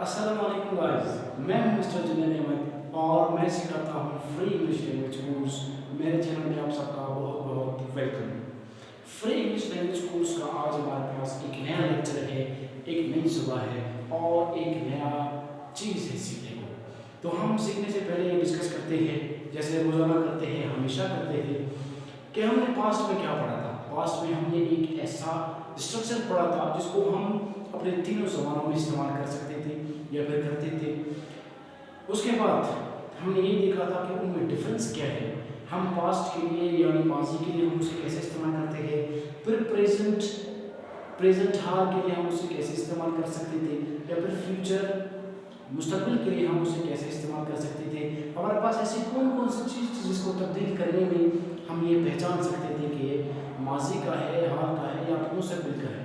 अस्सलाम वालेकुम गाइस, मैं हूं मिस्टर जुनैद अहमद और मैं सिखाता हूं फ्री इंग्लिश लैंग्वेज कोर्स। मेरे चैनल में आप सबका बहुत बहुत welcome. Free English language course का आज हमारे पास एक नया लेक्चर है, एक नई सुबह है और एक नया चीज़ है सीखने को। तो हम सीखने से पहले ये डिस्कस करते हैं, जैसे रोज़ाना करते हैं, हमेशा करते हैं, कि हमने पास्ट में क्या पढ़ा था। पास्ट में हमने एक ऐसा स्ट्रक्चर पढ़ा था जिसको हम अपने तीनों ज़बानों में इस्तेमाल कर सकते थे या फिर करते थे। उसके बाद हमने ये देखा था कि उनमें डिफरेंस क्या है। हम पास्ट के लिए यानी माजी के लिए हम उसे कैसे इस्तेमाल करते हैं, फिर प्रेजेंट हाल के लिए हम उसे कैसे इस्तेमाल कर सकते थे, या फिर फ्यूचर मुस्तकबिल के लिए हम उसे कैसे इस्तेमाल कर सकते थे। हमारे पास ऐसी कौन कौन सी चीज़ थी जिसको तब्दील करने में हम ये पहचान सकते थे कि ये माजी का है, हाल का है या मुस्तकबिल का है।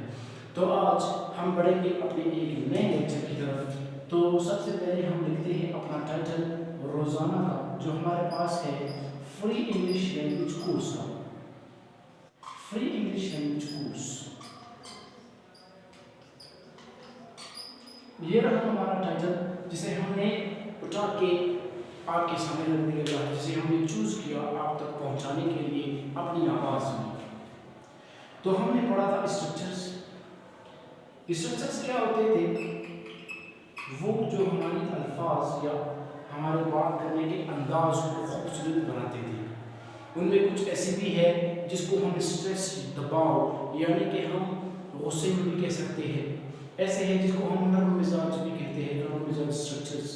तो आज हम बढ़ेंगे अपने एक नए लेक्चर की तरफ। तो सबसे पहले हम लिखते हैं अपना टाइटल रोज़ाना का, जो हमारे पास है फ्री इंग्लिश लैंग्वेज कोर्स का। फ्री इंग्लिश लैंग्वेज कोर्स, ये रहा हमारा टाइटल, जिसे हमने उठा के आपके सामने रख दिया, जिसे हमने चूज किया आप तक पहुंचाने के लिए अपनी आवाज़ में। तो हमने पढ़ा था स्ट्रक्चर्स क्या होते थे, वो जो हमारी अल्फाज या हमारे बात करने के अंदाज को खूबसूरत बनाते थे। उनमें कुछ ऐसी भी है जिसको हम स्ट्रेस, दबाव, यानी कि हम गुस्से में भी कह सकते हैं। ऐसे है जिसको हम नरम मिजाज भी कहते हैं, नरम मिजाज स्ट्रक्चर्स।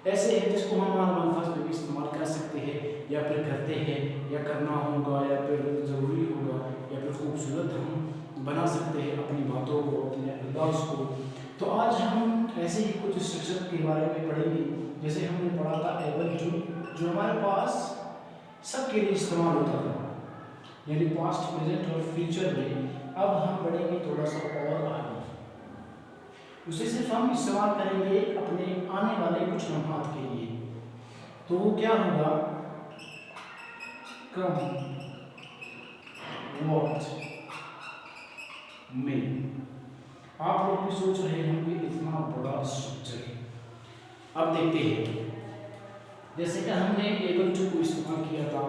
ऐसे है जिसको हम आम अल्फाज में भी इस्तेमाल कर सकते हैं या फिर करते हैं, या करना होगा या फिर ज़रूरी होगा, या फिर खूबसूरत हम बना सकते हैं अपनी बातों को, अपने अंदाज को। तो आज हम ऐसे ही कुछ स्ट्रक्चर के बारे में पढ़ेंगे, जैसे हमने पढ़ा था एबल टू, जो हमारे पास सबके लिए इस्तेमाल होता था, यानी पास्ट, प्रेजेंट और फ्यूचर में। अब हम बढ़ेंगे थोड़ा सा और आगे, उसे सिर्फ हम इस्तेमाल करेंगे अपने आने वाले कुछ लम्हात के लिए। तो वो क्या होगा, कम, वॉट, में। आप लोग भी सोच रहे होंगे इतना बड़ा स्ट्रक्चर। अब देखते हैं, जैसे कि हमने एबल टू को इस्तेमाल किया था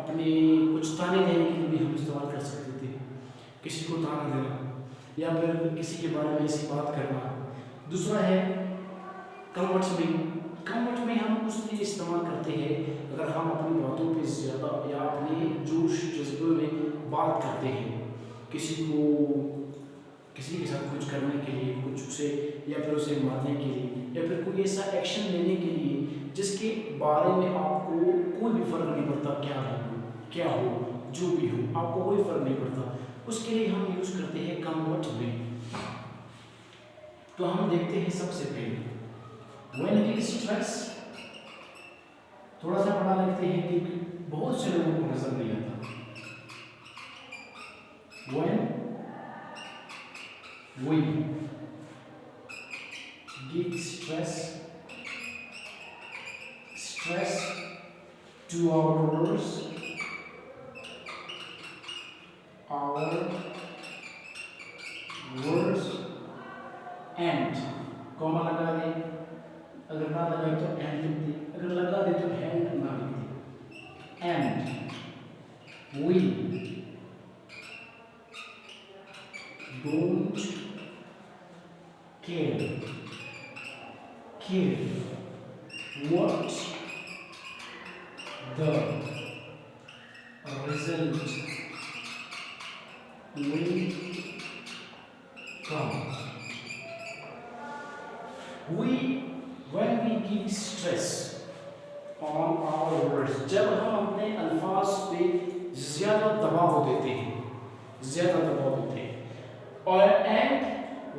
अपने कुछ ताने देने के लिए भी हम इस्तेमाल कर सकते थे, किसी को ताना देना या फिर किसी के बारे में ऐसी बात करना। दूसरा है कम्फर्ट में हम उस लिए इस्तेमाल करते हैं अगर हम अपनी बातों पे ज़्यादा या अपने जोश जज्बे में बात करते हैं, किसी के साथ कुछ करने के लिए, कुछ उसे या फिर उसे मारने के लिए, या फिर कोई ऐसा एक्शन लेने के लिए जिसके बारे में आपको कोई भी फर्क नहीं पड़ता, क्या हो, जो भी हो, आपको कोई फर्क नहीं पड़ता, उसके लिए हम यूज़ करते हैं कम्फर्ट में। तो हम देखते हैं सबसे पहले व्हेन इट इज स्ट्रेस। थोड़ा सा पढ़ा लिखते हैं कि बहुत से लोगों को नजर नहीं आता। When we give stress to our words, and comma लगा दे, अगर ना लगाए तो एंड लिख दे, अगर लगा दे तो हैंड ना लिख दे। And we don't care what the result will come. When we give stress on our words, जब हम अपने अल्फाज पे ज़्यादा दबाव देते हैं, और and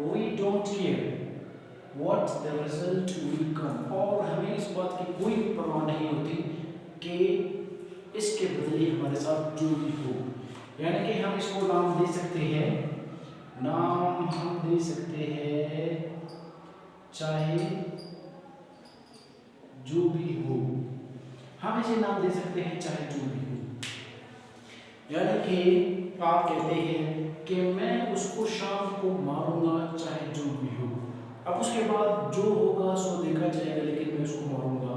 we don't care what the result will come, और हमें इस बात की कोई परवाह नहीं होती कि इसके बदले हमारे साथ जो भी हो। यानी कि हम इसको नाम दे सकते हैं, चाहे जो भी हो, हम इसे नाम दे सकते हैं चाहे जो भी हो। यानी कि आप कहते हैं कि मैं उसको शाम को मारूंगा चाहे जो भी हो, अब उसके बाद जो होगा सो देखा जाएगा, लेकिन मैं उसको मारूंगा।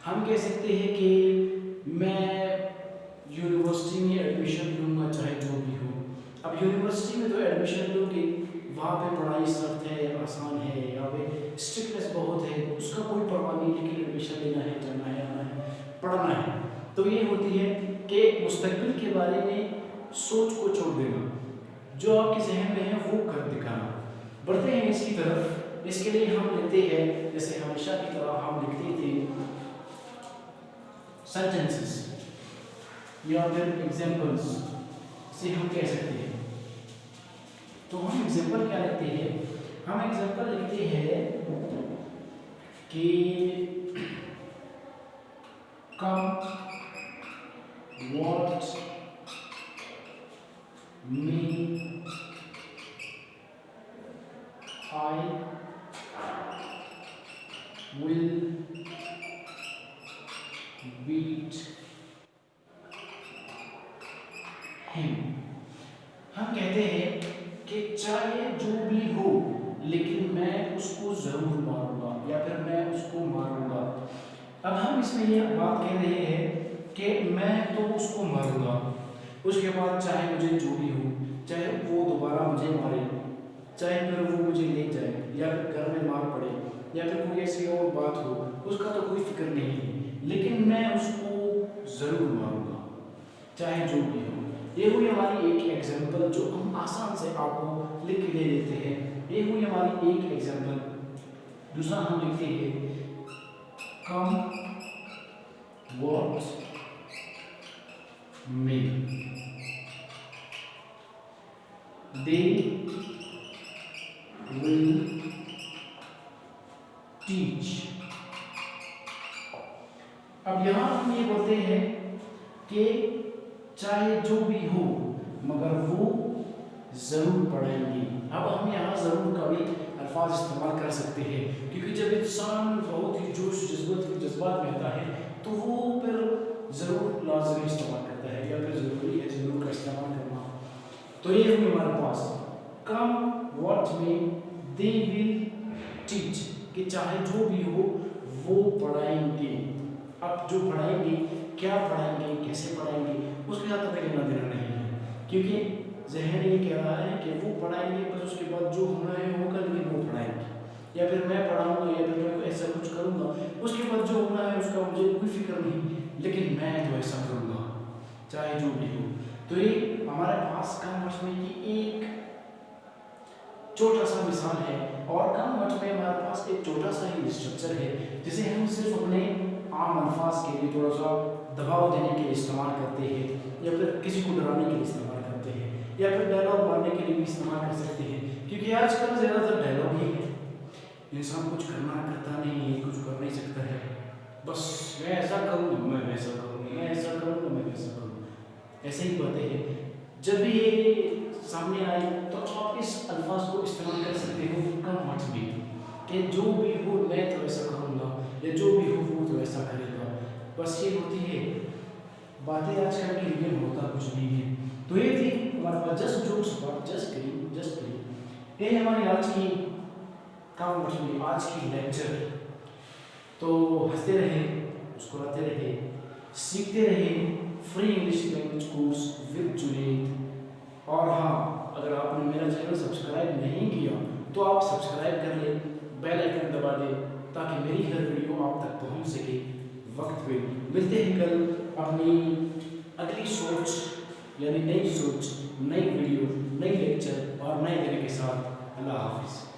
हम कह सकते हैं कि मैं यूनिवर्सिटी में एडमिशन लूँगा चाहे जो भी हो। अब यूनिवर्सिटी में तो एडमिशन लूँगी, वहाँ पे पढ़ाई सख्त है, आसान है, यहाँ पे स्ट्रिक्टनेस बहुत है, उसका कोई परवाह नहीं, लेकिन एडमिशन लेना है, जाना है, आना है, पढ़ना है। तो ये होती है कि मुस्तकबिल के बारे में सोच को छोड़ देना, जो आपके जहन में है वो कर दिखाना। बढ़ते हैं इसकी तरफ। इसके लिए हम लिखते हैं, जैसे हमेशा की तरह हम लिखते थे सेंटेंसेस या फिर एग्जाम्पल्स से हम कह सकते हैं। तो हम एग्जाम्पल क्या लिखते हैं? हम एग्जाम्पल लिखते हैं कि कम what me I will beat him। हम कहते हैं कि चाहे जो भी हो लेकिन मैं उसको जरूर मारूंगा या फिर मैं उसको मारूंगा। अब हम इसमें ये बात कह रहे हैं कि मैं तो उसको मारूंगा, उसके बाद चाहे मुझे जो भी हो, चाहे वो दोबारा मुझे मारे, चाहे फिर वो मुझे ले जाए या फिर घर में मार पड़े या फिर कोई ऐसी और बात हो, उसका तो कोई फिक्र नहीं, लेकिन मैं उसको ज़रूर मारूंगा चाहे जो भी हो। ये हुई हमारी एक एग्जाम्पल जो हम आसान से आपको लिख के दे देते हैं। ये हुई हमारी एक एग्जाम्पल। दूसरा हम लिखते हैं कम what me they will teach। अब यहां हम ये बोलते हैं कि चाहे जो भी हो मगर वो जरूर पढ़ेंगे। अब हम यहाँ जरूर का भी अल्फाज इस्तेमाल कर सकते हैं, क्योंकि जब इंसान बहुत ही जोश जज्बात में आता है तो वो फिर ज़रूर लाजमी इस्तेमाल करता है या फिर ज़रूरी है ज़रूर का इस्तेमाल करना। तो ये हुई हमारे पास कम व्हाट में दे विल टीच, कि चाहे जो भी हो वो पढ़ाएंगे। अब जो पढ़ाएंगे, क्या पढ़ाएंगे, कैसे पढ़ाएंगे, उसके साथ हमें लेना देना नहीं है, क्योंकि जहन ये कह रहा है कि वो पढ़ाएंगे, बस उसके बाद जो होना है होगा, लेकिन वो पढ़ाएंगे। या फिर मैं पढ़ाऊंगा या फिर मैं ऐसा कुछ करूंगा, उसके बाद जो होना है उसका मुझे कोई फिक्र नहीं, लेकिन मैं तो ऐसा करूंगा चाहे जो भी हो। तो ये हमारे पास कम वर्ष में की एक छोटा सा मिसाल है, और कम वर्ष में हमारे पास एक छोटा सा ही स्ट्रक्चर है जिसे हम सिर्फ अपने आम अल्फाज के लिए थोड़ा सा दबाव देने के लिए इस्तेमाल करते हैं, या फिर किसी को डराने के लिए इस्तेमाल करते हैं, या फिर डायलॉग मारने के लिए भी इस्तेमाल कर सकते हैं, क्योंकि आजकल ज़्यादातर डायलॉग ही है। इंसान कुछ करना करता नहीं है, कुछ कर नहीं सकता है, बस मैं ऐसा करूँगा, मैं वैसा करूँगा, मैं ऐसा करूँगा, मैं वैसा करूँगा, ऐसे ही बातें हैं। जब भी ये सामने आए तो आप इस अल्फाज को इस्तेमाल कर सकते हो कम वर्ष में, कि जो भी हो मैं तो ऐसा करूँगा, या जो भी हो वो तो ऐसा करेगा। बस ये होती है बातें आजकल की, लेकिन होता कुछ नहीं है। तो ये थी हमारे पास जस्ट जोक्स अबाउट जस्ट करिए। ये हमारी आज की काम में आज की लेक्चर। तो हंसते रहे, मुस्कुराते रहे, सीखते रहे free English language course with Junaid. और हाँ, अगर आपने मेरा चैनल सब्सक्राइब नहीं किया तो आप सब्सक्राइब कर लें, बेल आइकन दबा दें, ताकि मेरी हर वीडियो आप तक पहुंच सके वक्त पे। मिलते हैं कल अपनी अगली सोच, यानी नई सोच, नई वीडियो, नई लेक्चर और नए दिन के साथ। अल्लाह हाफिज़।